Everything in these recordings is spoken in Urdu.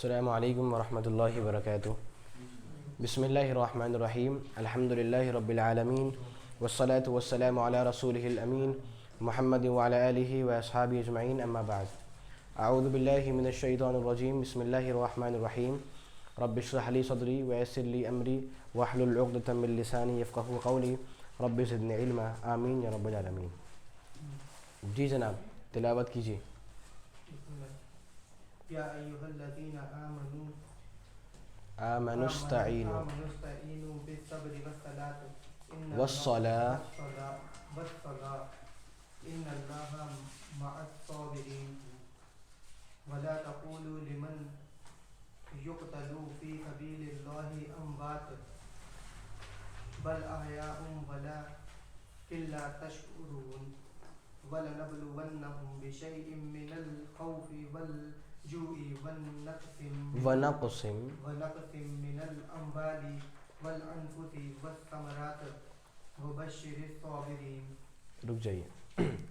السلام علیکم ورحمۃ اللہ وبرکاتہ۔ بسم اللہ الرحمن الرحیم، الحمد للہ رب العالمین، والصلاة والسلام علی رسولہ الامین محمد وعلی آلہ واصحابہ اجمعین، اما بعد۔ اعوذ باللہ من الشیطان الرجیم، بسم اللہ الرحمن الرحیم، رب اشرح لی صدری ویسر لی امری واحلل عقدۃ من لسانی یفقہوا قولی، رب زدنی علما، آمین یا رب العالمین۔ جی جناب، تلاوت کیجیے۔ یا ایھا الذین آمنوا استعینوا بالصبر والصلاة ان اللہ مع الصابرین ولا تقولوا لمن یقتل فی سبیل اللہ اموات بل احیاء ولکن لا تشعرون وَلَنَبْلُوَنَّهُمْ بِشَيْءٍ مِّنَ الْخَوْفِ وَالْجُوعِ ونقص مِّنَ الْأَمْوَالِ وَالْأَنفُسِ وَالثَّمَرَاتِ وَبَشِّرِ الصَّابِرِينَ۔ رک جائیے،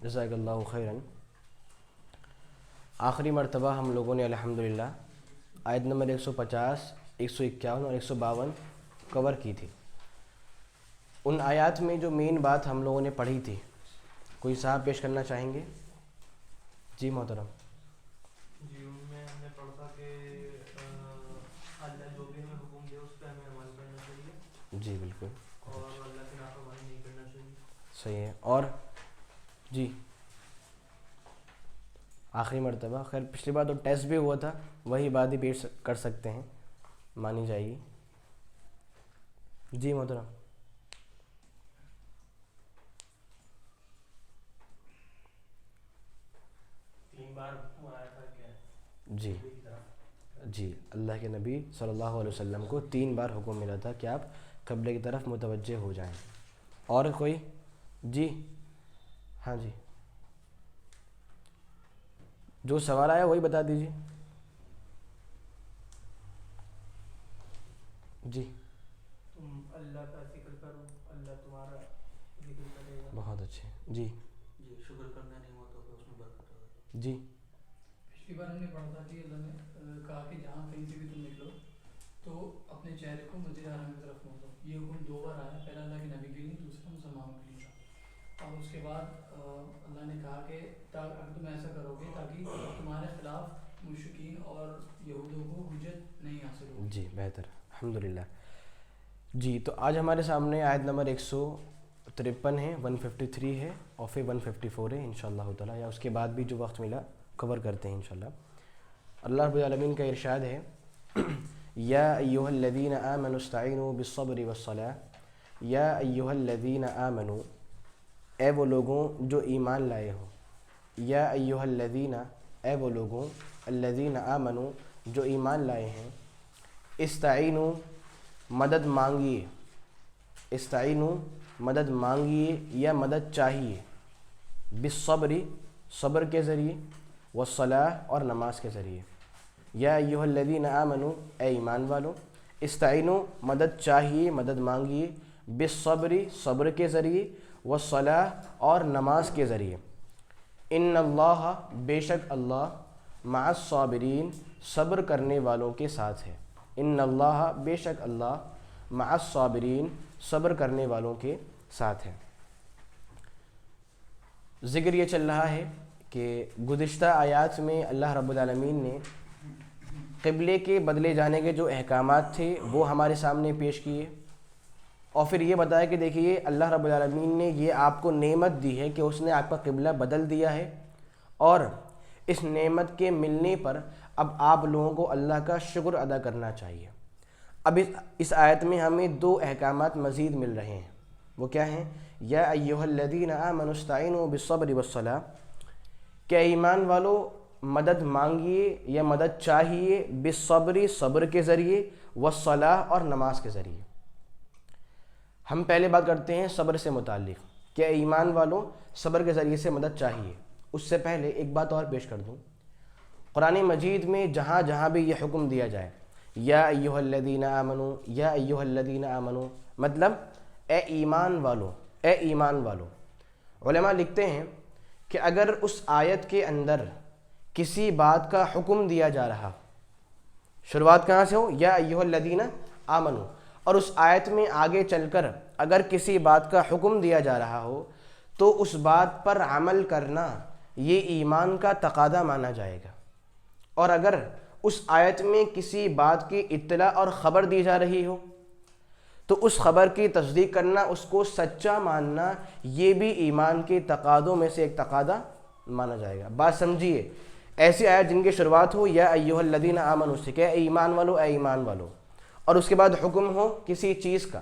جزاک اللہ خیراً۔ آخری مرتبہ ہم لوگوں نے الحمدللہ آیت نمبر 150، 151 اور 152 کور کی تھی۔ ان آیات میں جو مین بات ہم لوگوں نے پڑھی تھی، کوئی صاحب پیش کرنا چاہیں گے؟ جی محترم۔ جی، ان میں ہم نے پڑھا تھا کہ اللہ جو بھی ہمیں حکم دے اس پہ ہمیں عمل کرنا چاہیے۔ جی بالکل، اور اللہ کی نافرمانی نہیں کرنا چاہیے۔ صحیح ہے۔ اور جی آخری مرتبہ، خیر پچھلی بار تو ٹیسٹ بھی ہوا تھا، وہی بات ہی پیش کر سکتے ہیں، مانی جائے گی۔ جی محترم۔ جی جی، اللہ کے نبی صلی اللہ علیہ وسلم کو 3 بار حکم ملا تھا کہ آپ قبلے کی طرف متوجہ ہو جائیں۔ اور کوئی؟ جی ہاں جی، جو سوال آیا وہی بتا دیجیے۔ جی تم اللہ کا ذکر کرو، اللہ تمہارا ذکر کرے گا۔ بہت اچھے۔ جی جی، شکر کرنا نعمتوں پہ، اس میں برکت ہوگی۔ جی پچھلی بار ہم نے پڑھا تھا کہ اللہ نے کہا کہ جہاں کہیں سے بھی تم نکلو تو اپنے چہرے کو مسجد حرام کی طرف موڑو۔ یہ حکم 2 بار آیا، پہلا اللہ کے نبی کے لیے، دوسرا مسلمانوں کے لیے تھا۔ اور اس کے بعد اللہ نے کہا کہ اگر تم ایسا کرو گے تاکہ تمہارے خلاف مشرکین اور یہودوں کو حجت نہیں حاصل ہو۔ جی بہتر، الحمدللہ۔ جی تو آج ہمارے سامنے آیت نمبر 153 ہے، 153 ہے اور پھر 154 ہے انشاءاللہ تعالی، یا اس کے بعد بھی جو وقت ملا کور کرتے ہیں انشاءاللہ۔ اللہ رب العالمین کا ارشاد ہے، یا ایھا الذین آمنوا استعینوا بالصبر والصلاۃ، یا ایھا الذین آمنوا، اے وہ لوگوں جو ایمان لائے ہو، یا ایھا الذین، اے وہ لوگوں، الذین آمنوا، جو ایمان لائے ہیں، استعینوا، مدد مانگیے، استعینوا، مدد مانگیے یا مدد چاہیے، بالصبر، صبر کے ذریعے، والصلاۃ، اور نماز کے ذریعے۔ یا ایھا الذین آمنوا، اے ایمان والو، استعینوا، مدد چاہیے، مدد مانگیے، بالصبر، صبر کے ذریعے، والصلاۃ، اور نماز کے ذریعے۔ ان اللہ، بے شک اللہ، مع الصابرین، صبر کرنے والوں کے ساتھ ہے۔ ان اللہ، بے شک اللہ، مع الصابرین، صبر کرنے والوں کے ساتھ ہے۔ ذکر یہ چل رہا ہے کہ گزشتہ آیات میں اللہ رب العالمین نے قبلے کے بدلے جانے کے جو احکامات تھے وہ ہمارے سامنے پیش کیے، اور پھر یہ بتایا کہ دیکھیے اللہ رب العالمین نے یہ آپ کو نعمت دی ہے کہ اس نے آپ کا قبلہ بدل دیا ہے، اور اس نعمت کے ملنے پر اب آپ لوگوں کو اللہ کا شکر ادا کرنا چاہیے۔ اب اس آیت میں ہمیں 2 احکامات مزید مل رہے ہیں، وہ کیا ہیں؟ یا ایھا الذین آمنوا استعینوا بالصبر والصلاۃ، کہ ایمان والو مدد مانگیے یا مدد چاہیے، بالصبر، صبر کے ذریعے، والصلاۃ، اور نماز کے ذریعے۔ ہم پہلے بات کرتے ہیں صبر سے متعلق، کہ ایمان والو صبر کے ذریعے سے مدد چاہیے۔ اس سے پہلے ایک بات اور پیش کر دوں، قرآن مجید میں جہاں جہاں بھی یہ حکم دیا جائے، یا ایھا الذین آمنوا، یا ایھا الذین آمنوا، مطلب اے ایمان والو، اے ایمان والو۔ علماء لکھتے ہیں کہ اگر اس آیت کے اندر کسی بات کا حکم دیا جا رہا شروعات کہاں سے ہو؟ یا ایھا الذین آمنو. اور اس آیت میں آگے چل کر اگر کسی بات کا حکم دیا جا رہا ہو تو اس بات پر عمل کرنا یہ ایمان کا تقاضا مانا جائے گا. اور اگر اس آیت میں کسی بات کی اطلاع اور خبر دی جا رہی ہو تو اس خبر کی تصدیق کرنا، اس کو سچا ماننا، یہ بھی ایمان کے تقاضوں میں سے ایک تقاضا مانا جائے گا. بات سمجھیے، ایسی آیت جن کی شروعات ہو یا ایھا الذین آمنوا سے کہ اے ایمان والو، اے ایمان والو، اور اس کے بعد حکم ہو کسی چیز کا،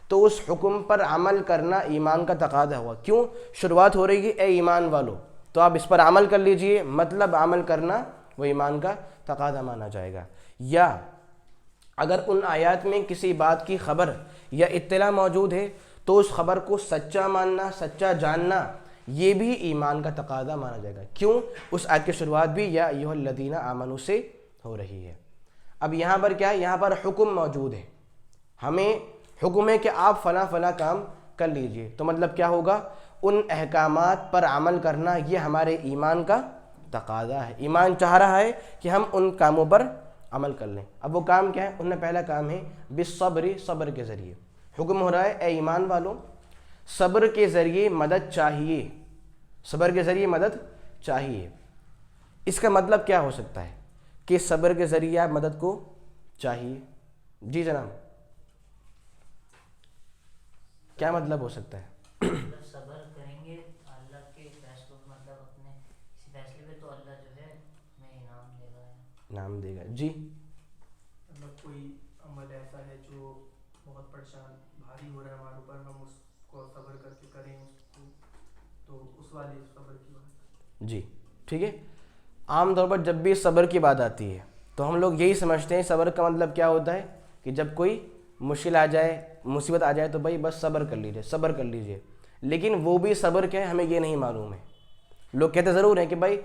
تو اس حکم پر عمل کرنا ایمان کا تقاضا ہوا. کیوں؟ شروعات ہو رہی ہے اے ایمان والو، تو آپ اس پر عمل کر لیجئے، مطلب عمل کرنا وہ ایمان کا تقاضا مانا جائے گا. یا اگر ان آیات میں کسی بات کی خبر یا اطلاع موجود ہے تو اس خبر کو سچا ماننا، سچا جاننا، یہ بھی ایمان کا تقاضا مانا جائے گا. کیوں؟ اس آیت کی شروعات بھی یا ایھا الذین آمنوا سے ہو رہی ہے. اب یہاں پر کیا ہے؟ یہاں پر حکم موجود ہے، ہمیں حکم ہے کہ آپ فلاں فلاں کام کر لیجئے. تو مطلب کیا ہوگا؟ ان احکامات پر عمل کرنا یہ ہمارے ایمان کا تقاضا ہے. ایمان چاہ رہا ہے کہ ہم ان کاموں پر عمل کر لیں. اب وہ کام کیا ہے؟ ان میں پہلا کام ہے بالصبر، صبر کے ذریعے. حکم ہو رہا ہے اے ایمان والوں، صبر کے ذریعے مدد چاہیے، صبر کے ذریعے مدد چاہیے. اس کا مطلب کیا ہو سکتا ہے کہ صبر کے ذریعے آپ مدد کو چاہیے؟ جی جناب، کیا مطلب ہو سکتا ہے؟ مطلب صبر کریں گے اللہ کے فیصلوں، مطلب اپنے کسی فیصلے پہ تو اللہ جو ہے ہمیں انعام دے گا. نام دے گا. جی مطلب کوئی عمل ایسا ہے جو بہت پریشان بھاری ہو رہا ہے ہمارے اوپر، ہم اس کو صبر کر کے کریں اس کو، تو اس والے صبر کی بات. جی ٹھیک ہے. عام طور پر جب بھی صبر کی بات آتی ہے تو ہم لوگ یہی سمجھتے ہیں صبر کا مطلب کیا ہوتا ہے کہ جب کوئی مشکل آ جائے، مصیبت آ جائے تو بھائی بس صبر کر لیجئے، صبر کر لیجئے. لیکن وہ بھی صبر کیا ہے ہمیں یہ نہیں معلوم ہے. لوگ کہتے ضرور ہیں کہ بھائی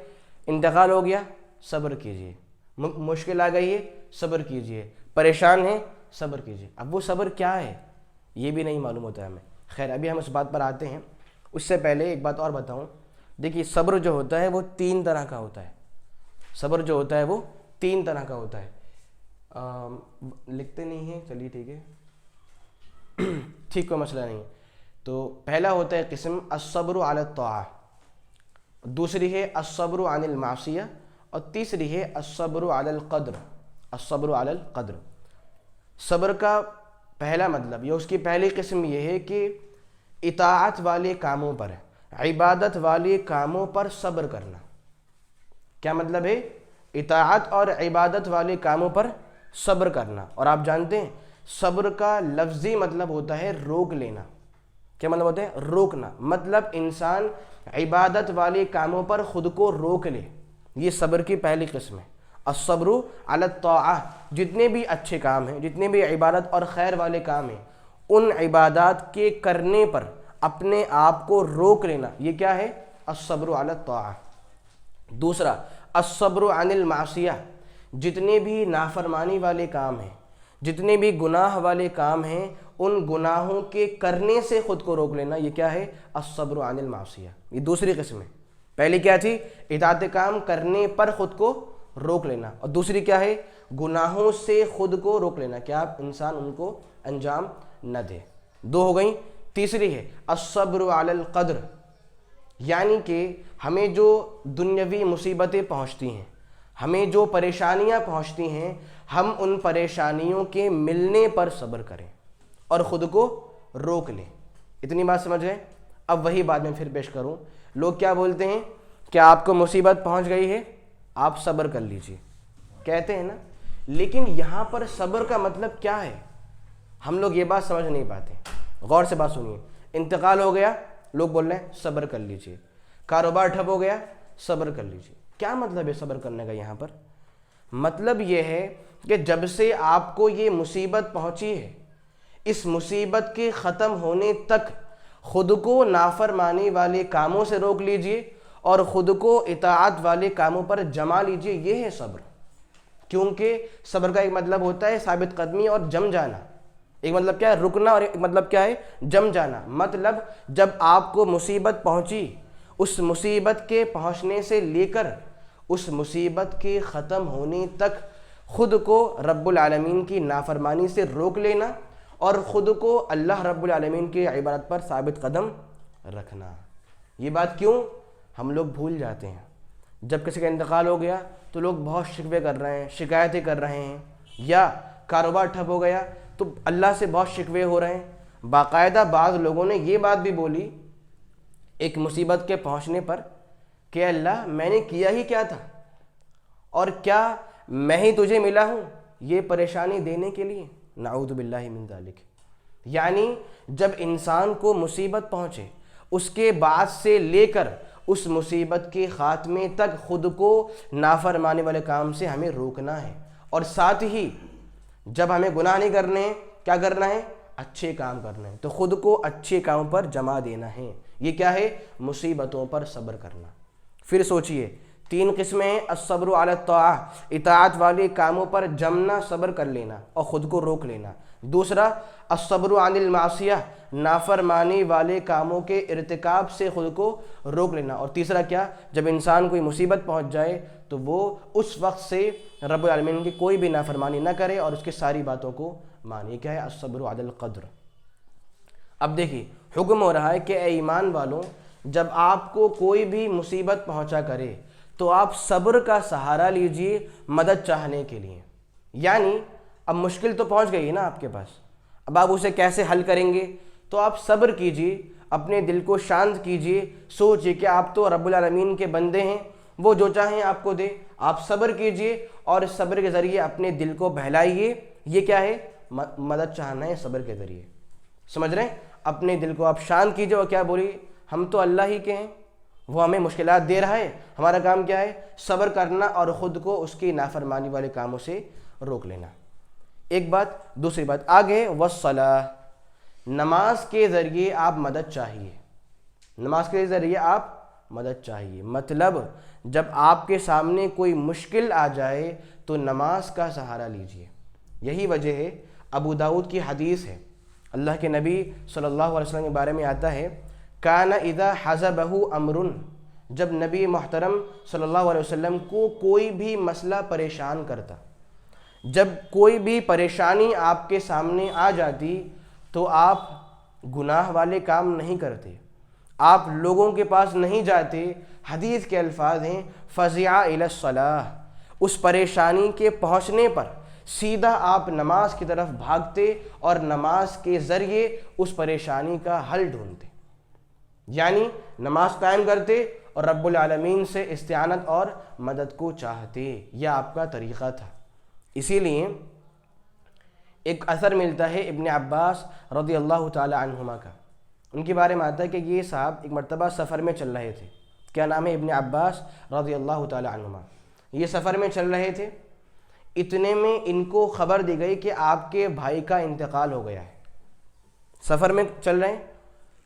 انتقال ہو گیا صبر کیجئے، مشکل آ گئی ہے صبر کیجئے، پریشان ہیں صبر کیجئے. اب وہ صبر کیا ہے یہ بھی نہیں معلوم ہوتا ہے ہمیں. خیر ابھی ہم اس بات پر آتے ہیں. اس سے پہلے ایک بات اور بتاؤں. دیکھیے صبر جو ہوتا ہے وہ 3 طرح کا ہوتا ہے. صبر جو ہوتا ہے وہ 3 طرح کا ہوتا ہے. لکھتے نہیں ہیں، چلیے ٹھیک ہے، ٹھیک، کوئی مسئلہ نہیں. تو پہلا ہوتا ہے قسم الصبر علی الطاعہ، دوسری ہے الصبر عن المعصیہ، اور تیسری ہے الصبر علی القدر. الصبر علی القدر. صبر کا پہلا مطلب یا اس کی پہلی قسم یہ ہے کہ اطاعت والے کاموں پر، عبادت والے کاموں پر صبر کرنا. کیا مطلب ہے؟ اطاعت اور عبادت والے کاموں پر صبر کرنا. اور آپ جانتے ہیں صبر کا لفظی مطلب ہوتا ہے روک لینا. کیا مطلب ہوتا ہے؟ روکنا. مطلب انسان عبادت والے کاموں پر خود کو روک لے. یہ صبر کی پہلی قسم ہے. الصبر علی الطاعہ، جتنے بھی اچھے کام ہیں، جتنے بھی عبادت اور خیر والے کام ہیں، ان عبادات کے کرنے پر اپنے آپ کو روک لینا، یہ کیا ہے؟ الصبر علی الطاعہ. دوسرا الصبر عن المعصیہ، جتنے بھی نافرمانی والے کام ہیں، جتنے بھی گناہ والے کام ہیں، ان گناہوں کے کرنے سے خود کو روک لینا، یہ کیا ہے؟ الصبر عن المعصیہ. یہ دوسری قسم ہے. پہلی کیا تھی؟ اطاعت کام کرنے پر خود کو روک لینا. اور دوسری کیا ہے؟ گناہوں سے خود کو روک لینا، کہ آپ انسان ان کو انجام نہ دے. 2 ہو گئیں. تیسری ہے الصبر علی القدر، یعنی کہ ہمیں جو دنیاوی مصیبتیں پہنچتی ہیں، ہمیں جو پریشانیاں پہنچتی ہیں، ہم ان پریشانیوں کے ملنے پر صبر کریں اور خود کو روک لیں. اتنی بات سمجھ گئے؟ اب وہی بات میں پھر پیش کروں. لوگ کیا بولتے ہیں کہ آپ کو مصیبت پہنچ گئی ہے، آپ صبر کر لیجئے، کہتے ہیں نا. لیکن یہاں پر صبر کا مطلب کیا ہے؟ ہم لوگ یہ بات سمجھ نہیں پاتے. غور سے بات سنیے. انتقال ہو گیا، لوگ بول رہے ہیں صبر کر لیجئے. کاروبار ٹھپ ہو گیا، صبر کر لیجئے. کیا مطلب ہے صبر کرنے کا یہاں پر؟ مطلب یہ ہے کہ جب سے آپ کو یہ مصیبت پہنچی ہے، اس مصیبت کے ختم ہونے تک خود کو نافرمانی والے کاموں سے روک لیجئے اور خود کو اطاعت والے کاموں پر جما لیجئے. یہ ہے صبر. کیونکہ صبر کا ایک مطلب ہوتا ہے ثابت قدمی اور جم جانا. ایک مطلب کیا ہے؟ رکنا. اور ایک مطلب کیا ہے؟ جم جانا. مطلب جب آپ کو مصیبت پہنچی، اس مصیبت کے پہنچنے سے لے کر اس مصیبت کے ختم ہونے تک خود کو رب العالمین کی نافرمانی سے روک لینا اور خود کو اللہ رب العالمین کی عبادت پر ثابت قدم رکھنا۔ یہ بات کیوں ہم لوگ بھول جاتے ہیں؟ جب کسی کا انتقال ہو گیا تو لوگ بہت شکوے کر رہے ہیں، شکایتیں کر رہے ہیں، یا کاروبار ٹھپ ہو گیا تو اللہ سے بہت شکوے ہو رہے ہیں۔ باقاعدہ بعض لوگوں نے یہ بات بھی بولی ایک مصیبت کے پہنچنے پر کہ اللہ میں نے کیا ہی کیا تھا، اور کیا میں ہی تجھے ملا ہوں یہ پریشانی دینے کے لیے؟ نعوذ باللہ من ذالک۔ یعنی جب انسان کو مصیبت پہنچے اس کے بعد سے لے کر اس مصیبت کے خاتمے تک خود کو نافرمانی والے کام سے ہمیں روکنا ہے، اور ساتھ ہی جب ہمیں گناہ نہیں کرنے ہیں کیا کرنا ہے؟ اچھے کام کرنا ہے۔ تو خود کو اچھے کاموں پر جمع دینا ہے۔ یہ کیا ہے؟ مصیبتوں پر صبر کرنا۔ پھر سوچئے 3 قسمیں ہیں: الصبر علی الطاعہ، اطاعت والے کاموں پر جمنا، صبر کر لینا اور خود کو روک لینا۔ دوسرا الصبر عن المعصیہ، نافرمانی والے کاموں کے ارتکاب سے خود کو روک لینا۔ اور تیسرا کیا؟ جب انسان کوئی مصیبت پہنچ جائے تو وہ اس وقت سے رب العالمین کی کوئی بھی نافرمانی نہ کرے اور اس کی ساری باتوں کو مانے۔ کیا ہے؟ الصبر علی القدر۔ اب دیکھیے حکم ہو رہا ہے کہ اے ایمان والوں، جب آپ کو کوئی بھی مصیبت پہنچا کرے تو آپ صبر کا سہارا لیجئے مدد چاہنے کے لیے۔ یعنی اب مشکل تو پہنچ گئی ہے نا آپ کے پاس، اب آپ اسے کیسے حل کریں گے؟ تو آپ صبر کیجئے، اپنے دل کو شانت کیجئے، سوچئے کہ آپ تو رب العالمین کے بندے ہیں، وہ جو چاہیں آپ کو دے۔ آپ صبر کیجئے اور صبر کے ذریعے اپنے دل کو بہلائیے۔ یہ کیا ہے؟ مدد چاہنا ہے صبر کے ذریعے۔ سمجھ رہے ہیں؟ اپنے دل کو آپ شانت کیجئے اور کیا بولیے؟ ہم تو اللہ ہی کے ہیں، وہ ہمیں مشکلات دے رہا ہے، ہمارا کام کیا ہے؟ صبر کرنا اور خود کو اس کی نافرمانی والے کاموں سے روک لینا۔ ایک بات۔ دوسری بات آگے والصلاۃ، نماز کے ذریعے آپ مدد چاہیے، نماز کے ذریعے آپ مدد چاہیے۔ مطلب جب آپ کے سامنے کوئی مشکل آ جائے تو نماز کا سہارا لیجئے۔ یہی وجہ ہے، ابو داؤد کی حدیث ہے، اللہ کے نبی صلی اللہ علیہ وسلم کے بارے میں آتا ہے کان اذا حزبہ امر، جب نبی محترم صلی اللہ علیہ وسلم کو کوئی بھی مسئلہ پریشان کرتا، جب کوئی بھی پریشانی آپ کے سامنے آ جاتی تو آپ گناہ والے کام نہیں کرتے، آپ لوگوں کے پاس نہیں جاتے۔ حدیث کے الفاظ ہیں فزع الی الصلاۃ، اس پریشانی کے پہنچنے پر سیدھا آپ نماز کی طرف بھاگتے اور نماز کے ذریعے اس پریشانی کا حل ڈھونڈتے، یعنی نماز قائم کرتے اور رب العالمین سے استعانت اور مدد کو چاہتے۔ یہ آپ کا طریقہ تھا۔ اسی لیے ایک اثر ملتا ہے ابن عباس رضی اللہ تعالی عنہما کا، ان کے بارے میں آتا ہے کہ یہ صاحب ایک مرتبہ سفر میں چل رہے تھے۔ کیا نام ہے؟ ابن عباس رضی اللہ تعالی عنہما۔ یہ سفر میں چل رہے تھے، اتنے میں ان کو خبر دی گئی کہ آپ کے بھائی کا انتقال ہو گیا ہے۔ سفر میں چل رہے ہیں،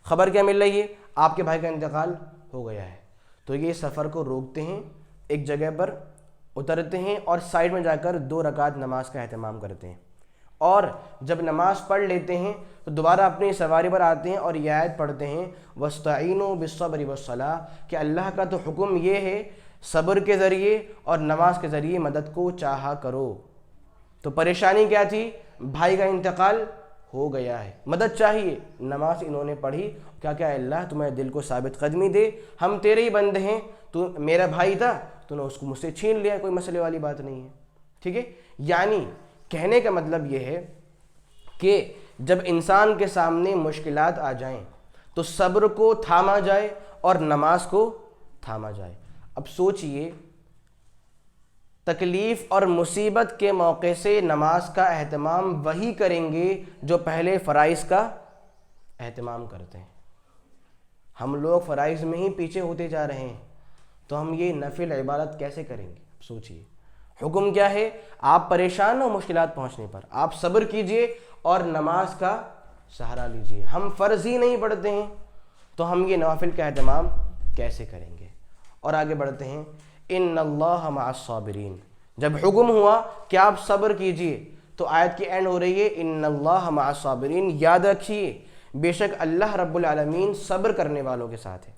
خبر کیا مل رہی ہے؟ آپ کے بھائی کا انتقال ہو گیا ہے۔ تو یہ سفر کو روکتے ہیں، ایک جگہ پر اترتے ہیں اور سائڈ میں جا کر 2 رکعت نماز کا اہتمام کرتے ہیں، اور جب نماز پڑھ لیتے ہیں تو دوبارہ اپنی سواری پر آتے ہیں اور یہ آیت پڑھتے ہیں وَاسْتَعِینُوا بِالصَّبْرِ وَالصَّلَاةِ، کہ اللہ کا تو حکم یہ ہے صبر کے ذریعے اور نماز کے ذریعے مدد کو چاہا کرو۔ تو پریشانی کیا تھی؟ بھائی کا انتقال ہو گیا ہے، مدد چاہیے، نماز انہوں نے پڑھی۔ کیا کہ اللہ تمہارے دل کو ثابت قدمی دے، ہم تیرے ہی بندے ہیں، تو میرا بھائی تھا تو نے اس کو مجھ سے چھین لیا، کوئی مسئلے والی بات نہیں ہے۔ ٹھیک ہے؟ یعنی کہنے کا مطلب یہ ہے کہ جب انسان کے سامنے مشکلات آ جائیں تو صبر کو تھاما جائے اور نماز کو تھاما جائے۔ اب سوچئے تکلیف اور مصیبت کے موقع سے نماز کا اہتمام وہی کریں گے جو پہلے فرائض کا اہتمام کرتے ہیں۔ ہم لوگ فرائض میں ہی پیچھے ہوتے جا رہے ہیں، تو ہم یہ نفل عبادت کیسے کریں گے؟ سوچئے حکم کیا ہے؟ آپ پریشان ہو مشکلات پہنچنے پر، آپ صبر کیجئے اور نماز کا سہارا لیجئے۔ ہم فرض ہی نہیں پڑھتے ہیں تو ہم یہ نوافل کا اہتمام کیسے کریں گے؟ اور آگے بڑھتے ہیں ان اللہ مع الصابرین، جب حکم ہوا کہ آپ صبر کیجئے تو آیت کی اینڈ ہو رہی ہے ان اللہ مع الصابرین، یاد رکھیے بے شک اللہ رب العالمین صبر کرنے والوں کے ساتھ ہے،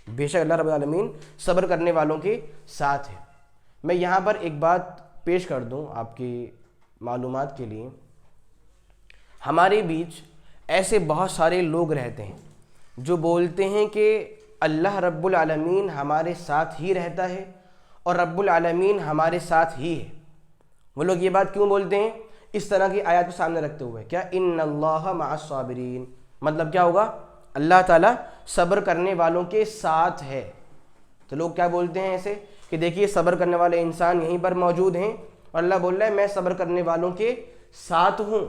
بے شک اللہ رب العالمین صبر کرنے والوں کے ساتھ ہے۔ میں یہاں پر ایک بات پیش کر دوں آپ کی معلومات کے لیے، ہمارے بیچ ایسے بہت سارے لوگ رہتے ہیں جو بولتے ہیں کہ اللہ رب العالمین ہمارے ساتھ ہی رہتا ہے اور رب العالمین ہمارے ساتھ ہی ہے۔ وہ لوگ یہ بات کیوں بولتے ہیں؟ اس طرح کی آیات کو سامنے رکھتے ہوئے، کیا ان اللہ مع الصابرین، مطلب کیا ہوگا؟ اللہ تعالیٰ صبر کرنے والوں کے ساتھ ہے۔ تو لوگ کیا بولتے ہیں ایسے کہ دیکھیے صبر کرنے والے انسان یہیں پر موجود ہیں اور اللہ بول رہا ہے میں صبر کرنے والوں کے ساتھ ہوں،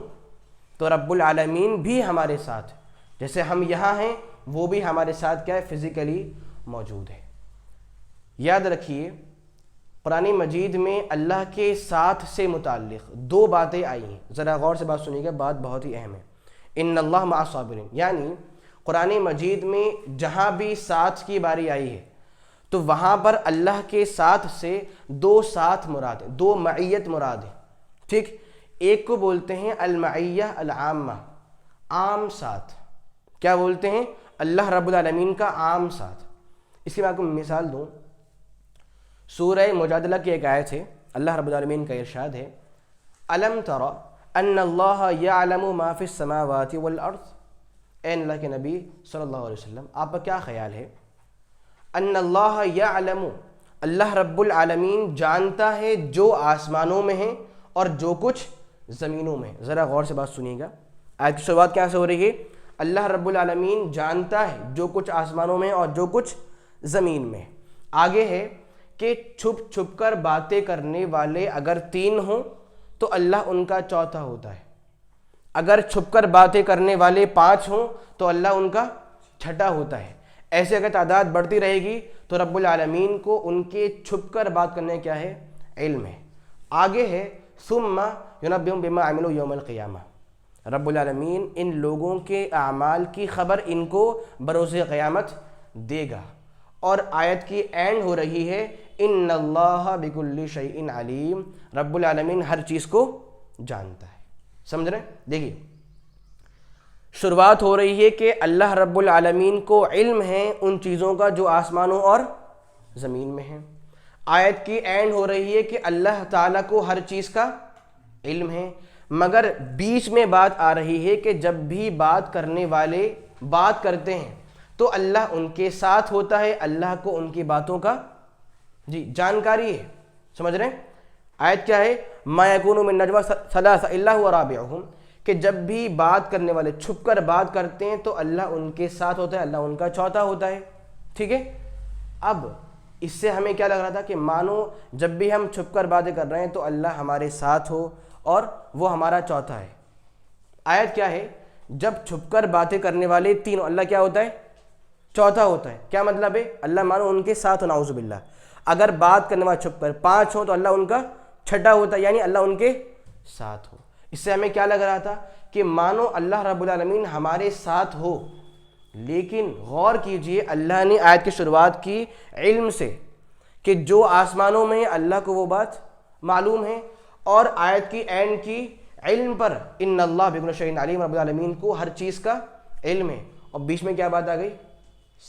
تو رب العالمین بھی ہمارے ساتھ، جیسے ہم یہاں ہیں وہ بھی ہمارے ساتھ کیا ہے؟ فزیکلی موجود ہے۔ یاد رکھیے قرآن مجید میں اللہ کے ساتھ سے متعلق دو باتیں آئی ہیں، ذرا غور سے بات سنیے گا، بات بہت ہی اہم ہے۔ ان اللہ مع الصابرین، یعنی قرآن مجید میں جہاں بھی ساتھ کی باری آئی ہے تو وہاں پر اللہ کے ساتھ سے دو ساتھ مراد ہیں، دو معیت مراد ہیں، ٹھیک؟ ایک کو بولتے ہیں المعیہ العامہ، عام ساتھ، کیا بولتے ہیں؟ اللہ رب العالمین کا عام ساتھ۔ اس کی میں آپ کو مثال دوں، سورہ مجادلہ کی ایک آیت ہے، اللہ رب العالمین کا ارشاد ہے الم تر ان اللہ یعلم ما فی السماوات والارض، اے اللہ کے نبی صلی اللہ علیہ وسلم آپ کا کیا خیال ہے؟ ان اللہ یعلم، اللہ رب العالمین جانتا ہے جو آسمانوں میں ہے اور جو کچھ زمینوں میں ہے۔ ذرا غور سے بات سنیے گا، آیت کی شروعات کیا سے ہو رہی ہے؟ اللہ رب العالمین جانتا ہے جو کچھ آسمانوں میں اور جو کچھ زمین میں۔ آگے ہے کہ چھپ چھپ کر باتیں کرنے والے اگر 3 ہوں تو اللہ ان کا چوتھا ہوتا ہے، اگر چھپ کر باتیں کرنے والے 5 ہوں تو اللہ ان کا چھٹا ہوتا ہے۔ ایسے اگر تعداد بڑھتی رہے گی تو رب العالمین کو ان کے چھپ کر بات کرنے کیا ہے؟ علم ہے۔ آگے ہے ثم ینبئہم بما عملوا یوم القیامہ، رب العالمین ان لوگوں کے اعمال کی خبر ان کو بروز قیامت دے گا۔ اور آیت کی اینڈ ہو رہی ہے ان اللہ بکل شیء علیم، رب العالمین ہر چیز کو جانتا ہے۔ سمجھ رہے ہیں؟ دیکھیے شروعات ہو رہی ہے کہ اللہ رب العالمین کو علم ہے ان چیزوں کا جو آسمانوں اور زمین میں ہیں۔ آیت کی اینڈ ہو رہی ہے کہ اللہ تعالیٰ کو ہر چیز کا علم ہے، مگر بیچ میں بات آ رہی ہے کہ جب بھی بات کرنے والے بات کرتے ہیں تو اللہ ان کے ساتھ ہوتا ہے، اللہ کو ان کی باتوں کا جانکاری ہے۔ سمجھ رہے ہیں؟ آیت کیا ہے؟ ما یکون من نجوی ثلاث الا هو رابعهم، کہ جب بھی بات کرنے والے چھپ کر بات کرتے ہیں تو اللہ ان کے ساتھ ہوتا ہے، اللہ ان کا چوتھا ہوتا ہے۔ ٹھیک ہے؟ اب اس سے ہمیں کیا لگ رہا تھا کہ مانو جب بھی ہم چھپ کر باتیں کر رہے ہیں تو اللہ ہمارے ساتھ ہو اور وہ ہمارا چوتھا ہے۔ آیت کیا ہے؟ جب چھپ کر باتیں کرنے والے 3، اللہ کیا ہوتا ہے؟ چوتھا ہوتا ہے۔ کیا مطلب ہے؟ اللہ مانو ان کے ساتھ ہو، نعوذ باللہ۔ اگر بات کرنے والے چھپ کر 5 ہوں تو اللہ ان کا چھٹا ہوتا ہے، یعنی اللہ ان کے ساتھ ہو۔ اس سے ہمیں کیا لگ رہا تھا کہ مانو اللہ رب العالمین ہمارے ساتھ ہو، لیکن غور کیجئے اللہ نے آیت کی شروعات کی علم سے کہ جو آسمانوں میں اللہ کو وہ بات معلوم ہے، اور آیت کی اینڈ کی علم پر ان اللہ بکل شیء علیم، رب العالمین کو ہر چیز کا علم ہے، اور بیچ میں کیا بات آ گئی؟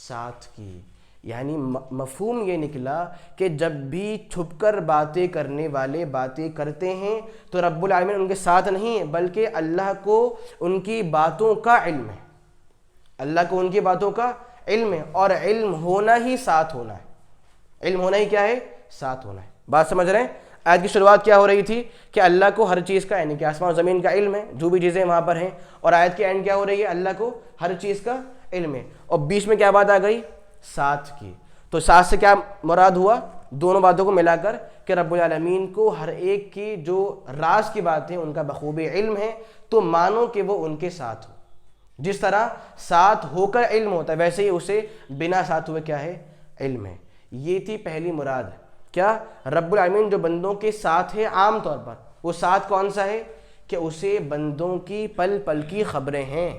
ساتھ کی۔ یعنی مفہوم یہ نکلا کہ جب بھی چھپ کر باتیں کرنے والے باتیں کرتے ہیں تو رب العالمین ان کے ساتھ نہیں ہے، بلکہ اللہ کو ان کی باتوں کا علم ہے، اللہ کو ان کی باتوں کا علم ہے، اور علم ہونا ہی ساتھ ہونا ہے۔ علم ہونا ہی کیا ہے؟ ساتھ ہونا ہے۔ بات سمجھ رہے ہیں؟ آیت کی شروعات کیا ہو رہی تھی کہ اللہ کو ہر چیز کا، یعنی کہ آسمان و زمین کا علم ہے، جو بھی چیزیں وہاں پر ہیں، اور آیت کی اینڈ کیا ہو رہی ہے؟ اللہ کو ہر چیز کا علم ہے، اور بیچ میں کیا بات آ گئی؟ ساتھ کی۔ تو ساتھ سے کیا مراد ہوا؟ دونوں باتوں کو ملا کر کہ رب العالمین کو ہر ایک کی جو راز کی باتیں ان کا بخوبی علم ہے، تو مانو کہ وہ ان کے ساتھ ہو۔ جس طرح ساتھ ہو کر علم ہوتا ہے ویسے ہی اسے بنا ساتھ ہوئے کیا ہے؟ علم ہے۔ یہ تھی پہلی مراد۔ کیا؟ رب العالمین جو بندوں کے ساتھ ہے عام طور پر، وہ ساتھ کون سا ہے؟ کہ اسے بندوں کی پل پل کی خبریں ہیں،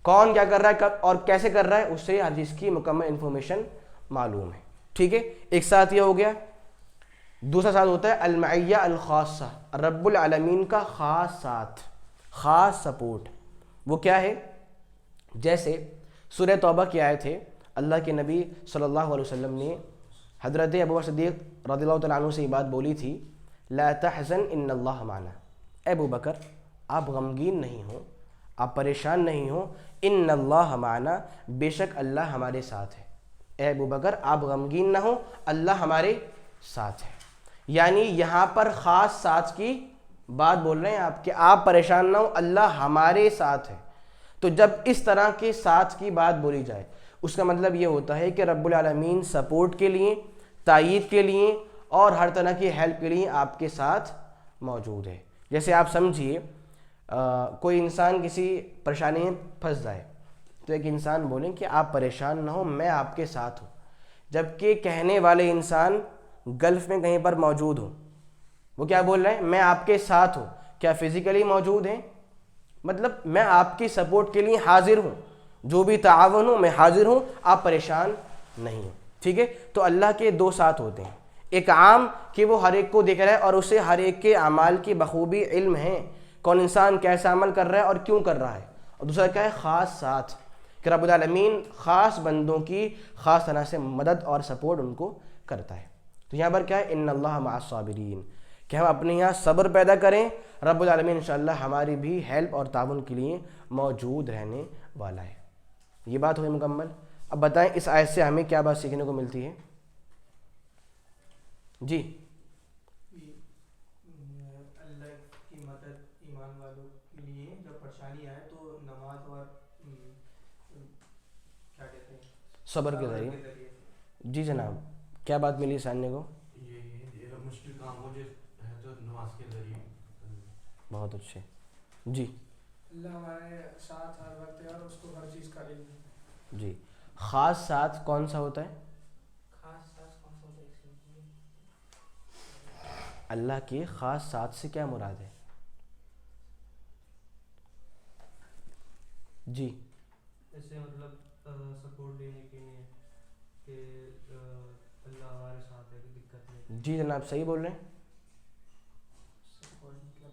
کون کیا کر رہا ہے کب اور کیسے کر رہا ہے، اسے ہر چیز کی مکمل انفارمیشن معلوم ہے۔ ٹھیک ہے؟ ایک ساتھ یہ ہو گیا۔ دوسرا ساتھ ہوتا ہے المعیہ الخاصہ، رب العالمین کا خاص ساتھ، خاص سپورٹ۔ وہ کیا ہے؟ جیسے سورہ توبہ کی آیت ہے، اللہ کے نبی صلی اللہ علیہ وسلم نے حضرت ابو بکر صدیق رضی اللہ تعالیٰ عنہ سے یہ بات بولی تھی، لا تحزن ان اللہ معنا، اے ابو بکر آپ غمگین نہیں ہوں، آپ پریشان نہیں ہوں، ان اللہ معنا بے شک اللہ ہمارے ساتھ ہے، اے ابو بکر آپ غمگین نہ ہوں، اللہ ہمارے ساتھ ہے۔ یعنی یہاں پر خاص ساتھ کی بات بول رہے ہیں آپ کہ آپ پریشان نہ ہوں، اللہ ہمارے ساتھ ہے۔ تو جب اس طرح کے ساتھ کی بات بولی جائے اس کا مطلب یہ ہوتا ہے کہ رب العالمین سپورٹ کے لیے، تائید کے لیے اور ہر طرح کی ہیلپ کے لیے آپ کے ساتھ موجود ہے۔ جیسے آپ سمجھیے کوئی انسان کسی پریشانی میں پھنس جائے تو ایک انسان بولیں کہ آپ پریشان نہ ہوں، میں آپ کے ساتھ ہوں، جبکہ کہنے والے انسان گلف میں کہیں پر موجود ہوں، وہ کیا بول رہے ہیں؟ میں آپ کے ساتھ ہوں۔ کیا فزیکلی موجود ہیں؟ مطلب میں آپ کی سپورٹ کے لیے حاضر ہوں، جو بھی تعاون ہوں میں حاضر ہوں، آپ پریشان نہیں ہوں، ٹھیک ہے؟ تو اللہ کے دو ساتھ ہوتے ہیں، ایک عام کہ وہ ہر ایک کو دیکھ رہا ہے اور اسے ہر ایک کے اعمال کی بخوبی علم ہے، کون انسان کیسا عمل کر رہا ہے اور کیوں کر رہا ہے، اور دوسرا کیا ہے؟ خاص ساتھ، کہ رب العالمین خاص بندوں کی خاص طرح سے مدد اور سپورٹ ان کو کرتا ہے۔ تو یہاں پر کیا ہے؟ ان اللہ مع الصابرین، کہ ہم اپنے یہاں صبر پیدا کریں، رب العالمین انشاءاللہ ہماری بھی ہیلپ اور تعاون کے لیے موجود رہنے والا ہے۔ یہ بات ہوئی مکمل۔ اب بتائیں اس آیت سے ہمیں کیا بات سیکھنے کو ملتی ہے؟ جی اللہ کی مدد ایمان والوں کے لیے جب پریشانی آئے تو نماز اور کیا کہتے ہیں صبر کے ذریعے۔ جی جناب، کیا بات ملی ساننے کو؟ یہ مشکل کام ہو جو ہے تو نماز کے ذریعے۔ بہت اچھے، جی اللہ ہمارے ساتھ ہر وقت ہے اور اس کو ہر چیز کا علم ہے۔ جی، خاص ساتھ کون سا ہوتا ہے؟ خاص ساتھ کون سا ہوتا ہے؟ اللہ کے خاص ساتھ سے کیا مراد ہے؟ جی ایسے مطلب سپورٹ دینے کے لیے کہ اللہ ہمارے ساتھ ہے، کوئی دقت نہیں۔ جی جناب صحیح بول رہے ہیں۔ سپورٹ مطلب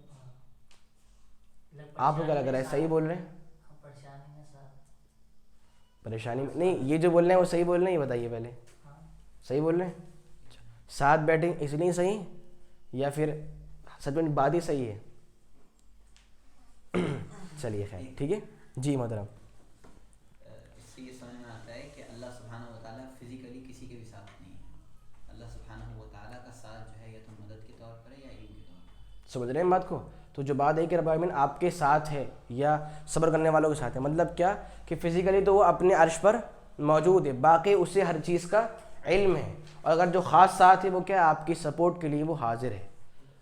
آپ کو کیا لگ رہا ہے صحیح بول رہے ہیں؟ پریشانی میں ساتھ، پریشانی میں نہیں، یہ جو بول رہے ہیں وہ صحیح بول رہے ہیں، یہ بتائیے پہلے ہاں صحیح بول رہے ہیں؟ ساتھ بیٹھیں اس لیے صحیح یا پھر سچ میں بات ہی صحیح ہے؟ چلیے خیر، ٹھیک ہے جی محترم۔ اس سے یہ سمجھ میں آتا ہے کہ اللہ سبحانہ و تعالیٰ فزیکلی کسی کے بھی ساتھ نہیں ہے۔ اللہ سبحانہ و تعالیٰ کا ساتھ جو ہے یا تو مدد کے طور پر ہے یا علم کے طور پر۔ سمجھ رہے ہیں بات کو؟ تو جو بات ہے کہ رب العالمین آپ کے ساتھ ہے یا صبر کرنے والوں کے ساتھ ہے، مطلب کیا کہ فزیکلی تو وہ اپنے عرش پر موجود ہے، باقی اسے ہر چیز کا علم ہے، اور اگر جو خاص ساتھ ہے وہ کیا آپ کی سپورٹ کے لیے وہ حاضر ہے۔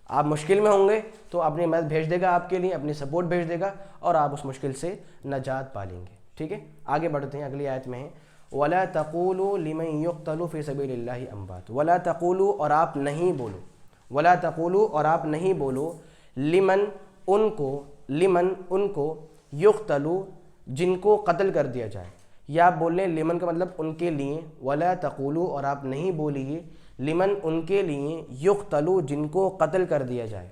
آپ مشکل میں ہوں گے تو اپنی مدد بھیج دے گا آپ کے لیے، اپنی سپورٹ بھیج دے گا اور آپ اس مشکل سے نجات پا لیں گے، ٹھیک ہے؟ آگے بڑھتے ہیں، اگلی آیت میں ہے وَلَا تَقُولُوا لِمَن يُقْتَلُ فِي سَبِيلِ اللَّهِ أَمْوَاتٌ، وَلَا تَقُولُوا اور آپ نہیں بولو، وَلَا تَقُولُوا اور آپ نہیں بولو، لمن ان کو یقتلوا جن کو قتل کر دیا جائے، یا آپ بول لیں لمن کا مطلب ان کے لیے، ولا تقولوا اور آپ نہیں بولیے لمن ان کے لیے، یقتلوا جن کو قتل کر دیا جائے،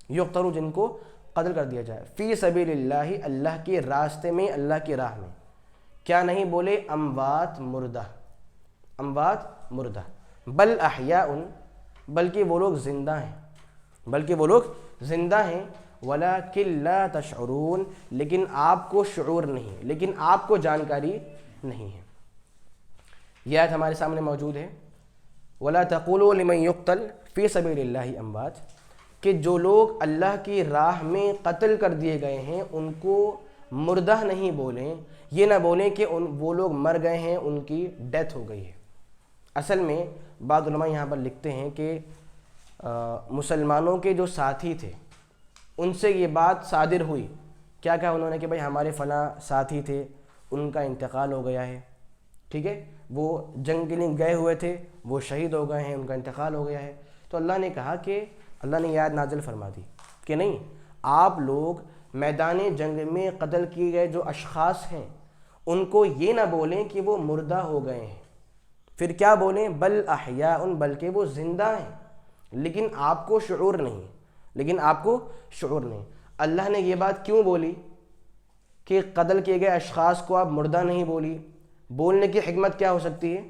یقتلوا جن کو قتل کر دیا جائے، فی سبیل اللہ اللہ کے راستے میں، اللہ کی راہ میں، کیا نہیں بولے؟ اموات مردہ، اموات مردہ، بل احیاء بلکہ وہ لوگ زندہ ہیں، بلکہ وہ لوگ زندہ ہیں، ولیکن لا تشعرون لیکن آپ کو شعور نہیں، لیکن آپ کو جانکاری نہیں ہے۔ یہ آیت ہمارے سامنے موجود ہے، ولا تقولوا لمن یقتل فی سبیل اللہ اموات، کہ جو لوگ اللہ کی راہ میں قتل کر دیے گئے ہیں ان کو مردہ نہیں بولیں، یہ نہ بولیں کہ وہ لوگ مر گئے ہیں، ان کی ڈیتھ ہو گئی ہے۔ اصل میں بعض علماء یہاں پر لکھتے ہیں کہ مسلمانوں کے جو ساتھی تھے ان سے یہ بات صادر ہوئی، کیا کہا انہوں نے کہ بھائی ہمارے فلاں ساتھی تھے ان کا انتقال ہو گیا ہے، ٹھیک ہے، وہ جنگ کے لیے گئے ہوئے تھے، وہ شہید ہو گئے ہیں، ان کا انتقال ہو گیا ہے۔ تو اللہ نے کہا کہ اللہ نے یہ آیت نازل فرما دی کہ نہیں، آپ لوگ میدان جنگ میں قتل کیے گئے جو اشخاص ہیں ان کو یہ نہ بولیں کہ وہ مردہ ہو گئے ہیں، پھر کیا بولیں؟ بل احیاء بلکہ وہ زندہ ہیں، لیکن آپ کو شعور نہیں، لیکن آپ کو شعور نہیں۔ اللہ نے یہ بات کیوں بولی کہ قتل کیے گئے اشخاص کو آپ مردہ نہیں بولی؟ بولنے کی حکمت کیا ہو سکتی ہے؟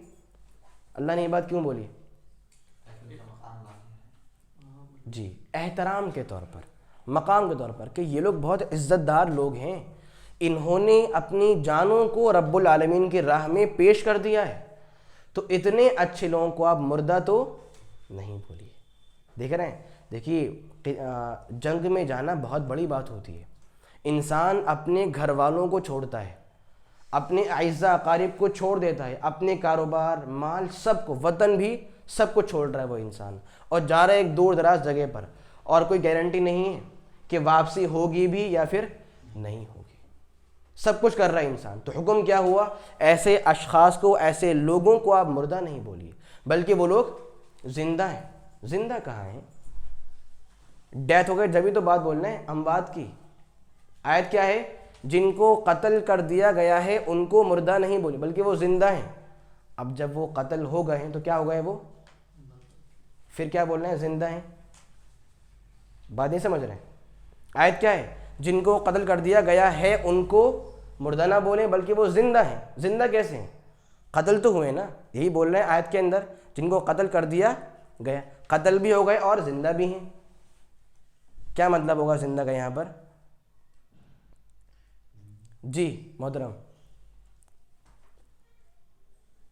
اللہ نے یہ بات کیوں بولی؟ جی احترام کے طور پر, مقام کے طور پر, کہ یہ لوگ بہت عزت دار لوگ ہیں, انہوں نے اپنی جانوں کو رب العالمین کی راہ میں پیش کر دیا ہے, تو اتنے اچھے لوگوں کو آپ مردہ تو نہیں بولیے. دیکھ رہے ہیں, دیکھیے جنگ میں جانا بہت بڑی بات ہوتی ہے. انسان اپنے گھر والوں کو چھوڑتا ہے, اپنے اعزاء اقارب کو چھوڑ دیتا ہے, اپنے کاروبار, مال, سب کو, وطن بھی سب کو چھوڑ رہا ہے وہ انسان, اور جا رہا ہے ایک دور دراز جگہ پر, اور کوئی گارنٹی نہیں ہے کہ واپسی ہوگی بھی یا پھر نہیں ہوگی. سب کچھ کر رہا ہے انسان. تو حکم کیا ہوا, ایسے اشخاص کو, ایسے لوگوں کو آپ مردہ نہیں بولیے, بلکہ وہ لوگ زندہ ہیں. زندہ کہاں ہیں؟ ڈیتھ ہو گئے جبھی تو بات بولنا ہے, اموات کی. آیت کیا ہے؟ جن کو قتل کر دیا گیا ہے ان کو مردہ نہیں بولی, بلکہ وہ زندہ ہیں. اب جب وہ قتل ہو گئے ہیں تو کیا ہو گئے وہ, پھر کیا بول رہے ہیں؟ زندہ ہیں. بات نہیں سمجھ رہے ہیں؟ آیت کیا ہے؟ جن کو قتل کر دیا گیا ہے ان کو مردہ نہ بولیں بلکہ وہ زندہ ہیں. زندہ کیسے ہیں؟ قتل تو ہوئے نا, یہی بول رہے ہیں آیت کے اندر, جن کو قتل کر دیا گیا, قتل بھی ہو گئے اور زندہ بھی ہیں. کیا مطلب ہوگا زندہ کا یہاں پر؟ جی محترم,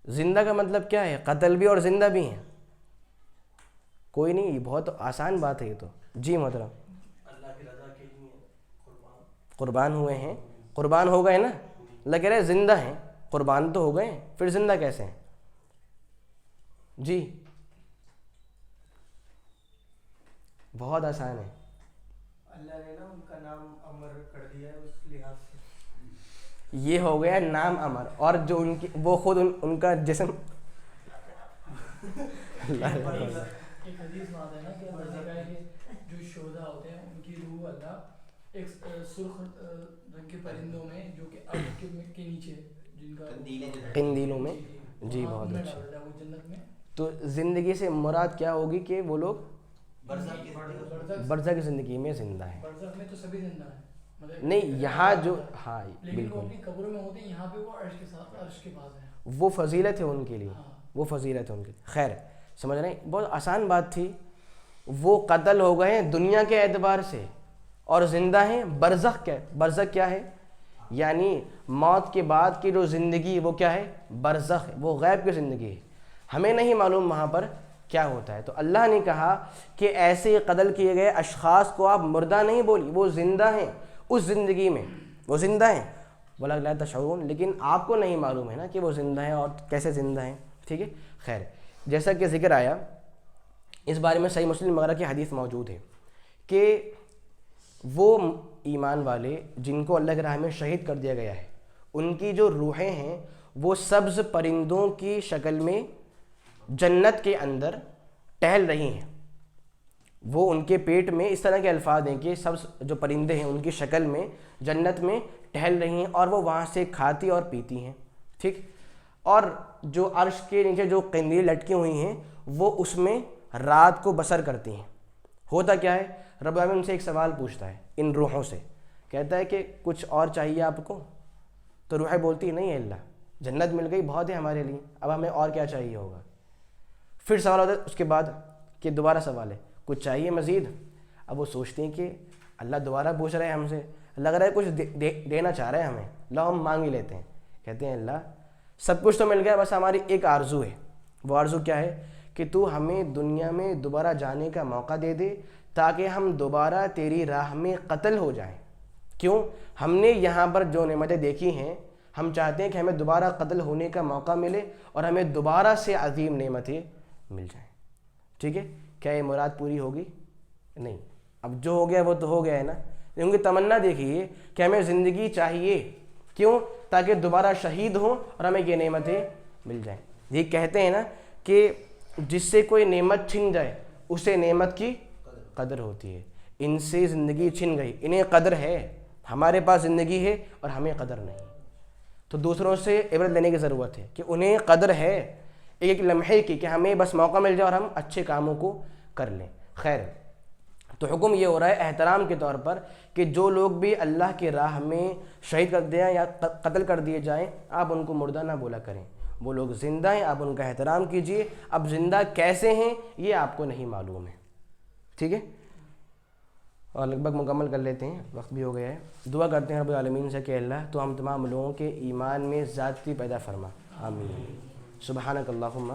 زندہ کا مطلب کیا ہے؟ قتل بھی اور زندہ بھی ہیں. کوئی نہیں, یہ بہت آسان بات ہے یہ تو. جی محترم, اللہ کی رضا کے لیے قربان ہوئے ہیں, قربان ہو گئے نا. اللہ کہہ رہے ہیں زندہ ہیں, قربان تو ہو گئے ہیں, پھر زندہ کیسے ہیں؟ جی بہت آسان ہے. اللہ نے نا ان کا نام امر کر دیا ہے اس لحاظ سے. یہ ہو گیا نام امر, اور جو ان کی وہ خود ان کا جسم ایک حدیث میں آتا ہے نا کہ اللہ نے کہا ہے کہ جو شہداء ہوتے ہیں ان کی روح اللہ ایک سرخ رنگ کے پرندوں میں جو کہ ارض کے نیچے جن کا قندیلوں میں. جی بہت اچھا. وہ جنت میں. تو زندگی سے مراد کیا ہوگی کہ وہ لوگ برزخ کی زندگی میں زندہ ہیں. برزخ میں تو سبھی زندہ ہیں, نہیں یہاں جو, ہاں لیکن وہ بالکل, اپنی قبروں میں ہوتے ہیں, یہاں پہ وہ عرش کے ساتھ, عرش کے پاس ہیں. وہ فضیلت ہے ان کے لیے, وہ فضیلت ہے ان کے لیے. خیر سمجھ رہے ہیں, بہت آسان بات تھی. وہ قتل ہو گئے ہیں دنیا کے اعتبار سے اور زندہ ہیں برزخ کے. برزخ کیا ہے؟ یعنی موت کے بعد کی جو زندگی وہ کیا ہے؟ برزخ ہے, وہ غیب کی زندگی ہے, ہمیں نہیں معلوم وہاں پر کیا ہوتا ہے. تو اللہ نے کہا کہ ایسے قتل کیے گئے اشخاص کو آپ مردہ نہیں بولی, وہ زندہ ہیں اس زندگی میں, وہ زندہ ہیں. بولا لا تشعرون, لیکن آپ کو نہیں معلوم ہے نا کہ وہ زندہ ہیں اور کیسے زندہ ہیں. ٹھیک ہے. خیر, جیسا کہ ذکر آیا اس بارے میں صحیح مسلم وغیرہ کی حدیث موجود ہے کہ وہ ایمان والے جن کو اللہ کے راہ میں شہید کر دیا گیا ہے ان کی جو روحیں ہیں وہ سبز پرندوں کی شکل میں جنت کے اندر ٹہل رہی ہیں. وہ ان کے پیٹ میں اس طرح کے الفاظ ہیں کہ سبز جو پرندے ہیں ان کی شکل میں جنت میں ٹہل رہی ہیں اور وہ وہاں سے کھاتی اور پیتی ہیں. ٹھیک. اور جو عرش کے نیچے جو قندیل لٹکی ہوئی ہیں وہ اس میں رات کو بسر کرتی ہیں. ہوتا کیا ہے؟ رب العالمین ان سے ایک سوال پوچھتا ہے ان روحوں سے, کہتا ہے کہ کچھ اور چاہیے آپ کو؟ تو روحیں بولتی نہیں ہے اللہ, جنت مل گئی بہت ہے ہمارے لیے, اب ہمیں اور کیا چاہیے ہوگا. پھر سوال ہوتا ہے اس کے بعد کہ دوبارہ سوال ہے کچھ چاہیے مزید. اب وہ سوچتے ہیں کہ اللہ دوبارہ پوچھ رہے ہیں ہم سے, لگ رہا ہے کچھ دینا چاہ رہے ہیں ہمیں, لاؤ ہم مانگ ہی لیتے ہیں. کہتے ہیں اللہ سب کچھ تو مل گیا, بس ہماری ایک آرزو ہے. وہ آرزو کیا ہے؟ کہ تو ہمیں دنیا میں دوبارہ جانے کا موقع دے دے تاکہ ہم دوبارہ تیری راہ میں قتل ہو جائیں. کیوں؟ ہم نے یہاں پر جو نعمتیں دیکھی ہیں ہم چاہتے ہیں کہ ہمیں دوبارہ قتل ہونے کا موقع ملے اور ہمیں دوبارہ سے عظیم نعمتیں مل جائیں. ٹھیک ہے. کیا یہ مراد پوری ہوگی؟ نہیں. اب جو ہو گیا وہ تو ہو گیا ہے نا. ان کی تمنا دیکھیے کہ ہمیں زندگی چاہیے, کیوں؟ تاکہ دوبارہ شہید ہوں اور ہمیں یہ نعمتیں مل جائیں. یہ کہتے ہیں نا کہ جس سے کوئی نعمت چھن جائے اسے نعمت کی قدر ہوتی ہے. ان سے زندگی چھن گئی, انہیں قدر ہے, ہمارے پاس زندگی ہے اور ہمیں قدر نہیں. تو دوسروں سے عبرت لینے کی ضرورت ہے کہ انہیں قدر ہے ایک لمحے کی, کہ ہمیں بس موقع مل جائے اور ہم اچھے کاموں کو کر لیں. خیر, تو حکم یہ ہو رہا ہے احترام کے طور پر کہ جو لوگ بھی اللہ کی راہ میں شہید کر دیں یا قتل کر دیے جائیں آپ ان کو مردہ نہ بولا کریں. وہ لوگ زندہ ہیں, آپ ان کا احترام کیجیے. اب زندہ کیسے ہیں یہ آپ کو نہیں معلوم ہے. ٹھیک ہے، اور لگ بھگ مکمل کر لیتے ہیں، وقت بھی ہو گیا ہے. دعا کرتے ہیں رب العالمین سے کہ اللہ تو ہم تمام لوگوں کے ایمان میں زیادتی پیدا فرما. آمین. سبحانک اللہم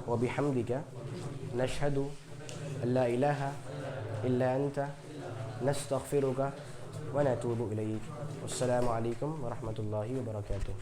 و بحمدک نشہد ان لا الہ الا انت نستغفرک و نتوب الیک. السلام علیکم ورحمۃ اللہ وبرکاتہ.